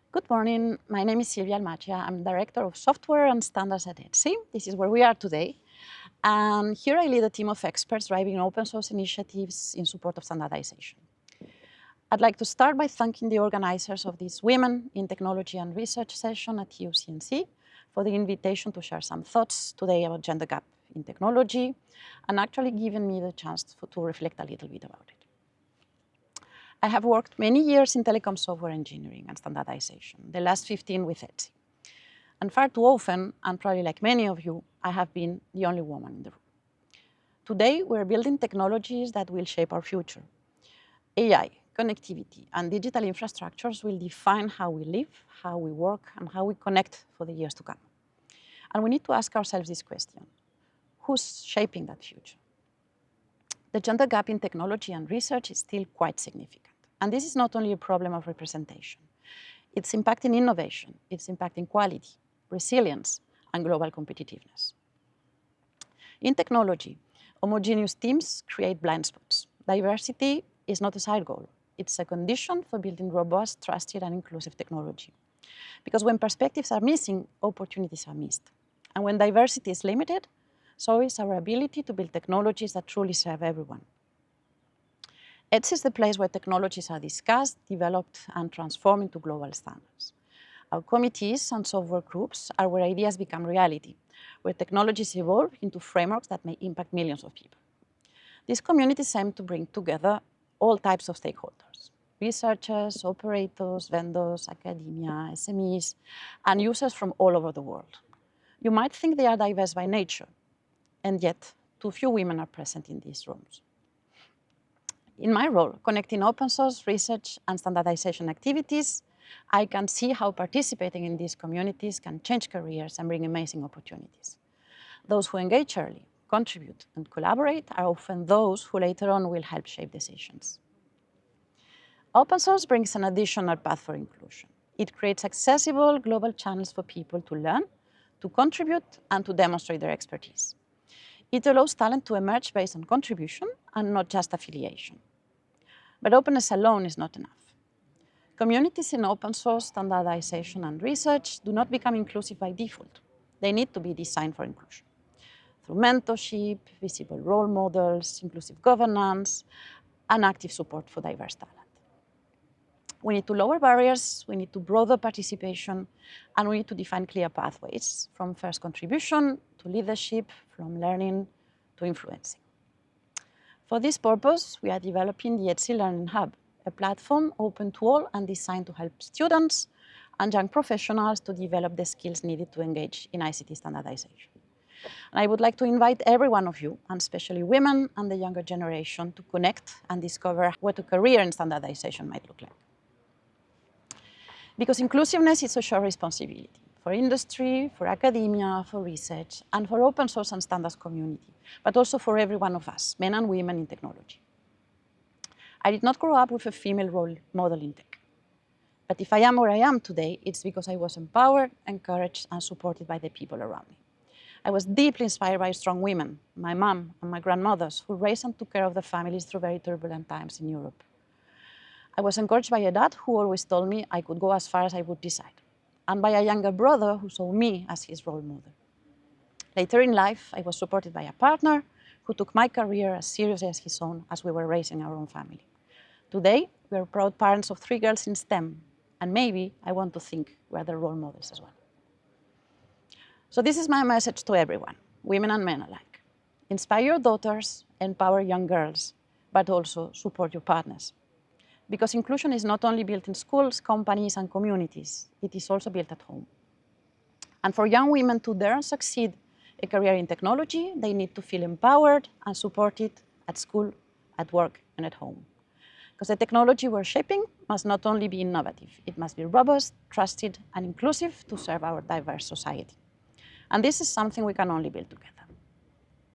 Good morning. My name is Silvia Almagia. I'm Director of Software and Standards at ETSI. This is where we are today. And here I lead a team of experts driving open source initiatives in support of standardization. I'd like to start by thanking the organizers of this Women in Technology and Research session at UCNC for the invitation to share some thoughts today about gender gap in technology and actually giving me the chance to reflect a little bit about it. I have worked many years in telecom software engineering and standardization, the last 15 with ETSI. And far too often, and probably like many of you, I have been the only woman in the room. Today, we're building technologies that will shape our future. AI, connectivity, and digital infrastructures will define how we live, how we work, and how we connect for the years to come. And we need to ask ourselves this question: who's shaping that future? The gender gap in technology and research is still quite significant. And this is not only a problem of representation. It's impacting innovation, it's impacting quality, resilience, and global competitiveness. In technology, homogeneous teams create blind spots. Diversity is not a side goal. It's a condition for building robust, trusted, and inclusive technology. Because when perspectives are missing, opportunities are missed. And when diversity is limited, so is our ability to build technologies that truly serve everyone. ETSI is the place where technologies are discussed, developed, and transformed into global standards. Our committees and software groups are where ideas become reality, where technologies evolve into frameworks that may impact millions of people. These communities aim to bring together all types of stakeholders: researchers, operators, vendors, academia, SMEs, and users from all over the world. You might think they are diverse by nature, and yet too few women are present in these rooms. In my role, connecting open source research and standardization activities, I can see how participating in these communities can change careers and bring amazing opportunities. Those who engage early, contribute, and collaborate are often those who later on will help shape decisions. Open source brings an additional path for inclusion. It creates accessible global channels for people to learn, to contribute, and to demonstrate their expertise. It allows talent to emerge based on contribution and not just affiliation. But openness alone is not enough. Communities in open source, standardization, and research do not become inclusive by default. They need to be designed for inclusion through mentorship, visible role models, inclusive governance, and active support for diverse talent. We need to lower barriers, we need to broaden participation, and we need to define clear pathways from first contribution to leadership, from learning to influencing. For this purpose, we are developing the ETSI Learning Hub, a platform open to all and designed to help students and young professionals to develop the skills needed to engage in ICT standardization. And I would like to invite every one of you, and especially women and the younger generation, to connect and discover what a career in standardization might look like. Because inclusiveness is a shared responsibility for industry, for academia, for research, and for open source and standards community, but also for every one of us, men and women in technology. I did not grow up with a female role model in tech. But if I am where I am today, it's because I was empowered, encouraged, and supported by the people around me. I was deeply inspired by strong women, my mom and my grandmothers, who raised and took care of their families through very turbulent times in Europe. I was encouraged by a dad who always told me I could go as far as I would decide, and by a younger brother who saw me as his role model. Later in life, I was supported by a partner who took my career as seriously as his own as we were raising our own family. Today, we are proud parents of 3 girls in STEM, and maybe I want to think we are their role models as well. So this is my message to everyone, women and men alike. Inspire your daughters, empower young girls, but also support your partners. Because inclusion is not only built in schools, companies, and communities, it is also built at home. And for young women to dare and succeed a career in technology, they need to feel empowered and supported at school, at work, and at home. Because the technology we're shaping must not only be innovative, it must be robust, trusted, and inclusive to serve our diverse society. And this is something we can only build together.